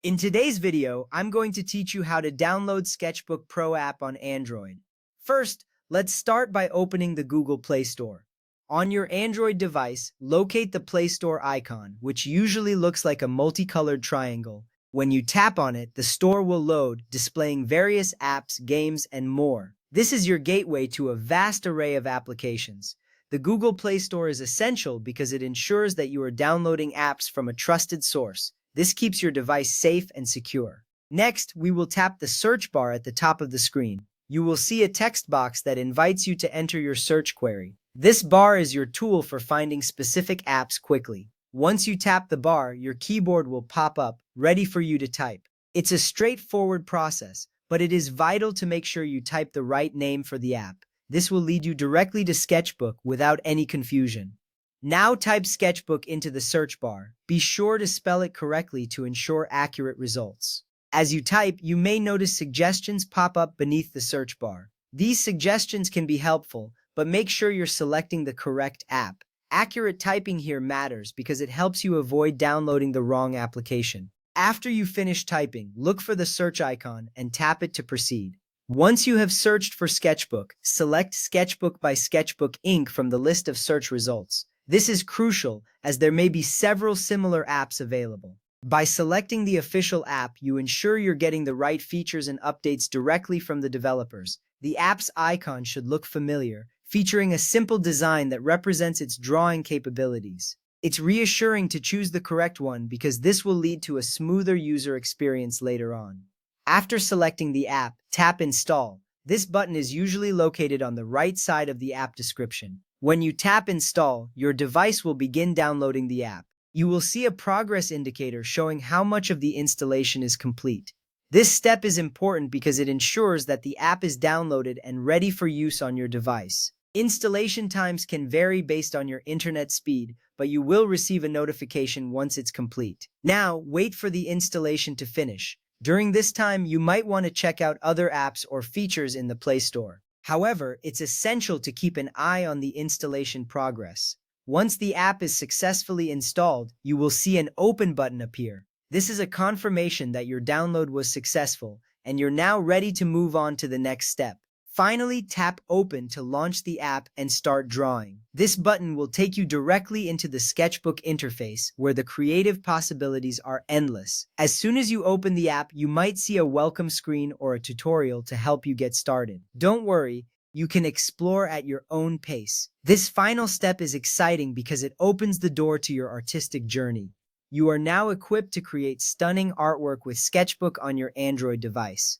In today's video, I'm going to teach you how to download SketchBook Pro app on Android. First, let's start by opening the Google Play Store. On your Android device, locate the Play Store icon, which usually looks like a multicolored triangle. When you tap on it, the store will load, displaying various apps, games, and more. This is your gateway to a vast array of applications. The Google Play Store is essential because it ensures that you are downloading apps from a trusted source. This keeps your device safe and secure. Next, we will tap the search bar at the top of the screen. You will see a text box that invites you to enter your search query. This bar is your tool for finding specific apps quickly. Once you tap the bar, your keyboard will pop up, ready for you to type. It's a straightforward process, but it is vital to make sure you type the right name for the app. This will lead you directly to SketchBook without any confusion. Now type SketchBook into the search bar. Be sure to spell it correctly to ensure accurate results. As you type, you may notice suggestions pop up beneath the search bar. These suggestions can be helpful, but make sure you're selecting the correct app. Accurate typing here matters because it helps you avoid downloading the wrong application. After you finish typing, look for the search icon and tap it to proceed. Once you have searched for SketchBook, select Sketchbook by Sketchbook Inc. from the list of search results. This is crucial as there may be several similar apps available. By selecting the official app, you ensure you're getting the right features and updates directly from the developers. The app's icon should look familiar, featuring a simple design that represents its drawing capabilities. It's reassuring to choose the correct one because this will lead to a smoother user experience later on. After selecting the app, tap Install. This button is usually located on the right side of the app description. When you tap Install, your device will begin downloading the app. You will see a progress indicator showing how much of the installation is complete. This step is important because it ensures that the app is downloaded and ready for use on your device. Installation times can vary based on your internet speed, but you will receive a notification once it's complete. Now, wait for the installation to finish. During this time, you might want to check out other apps or features in the Play Store. However, it's essential to keep an eye on the installation progress. Once the app is successfully installed, you will see an Open button appear. This is a confirmation that your download was successful, and you're now ready to move on to the next step. Finally, tap Open to launch the app and start drawing. This button will take you directly into the Sketchbook interface, where the creative possibilities are endless. As soon as you open the app, you might see a welcome screen or a tutorial to help you get started. Don't worry, you can explore at your own pace. This final step is exciting because it opens the door to your artistic journey. You are now equipped to create stunning artwork with SketchBook on your Android device.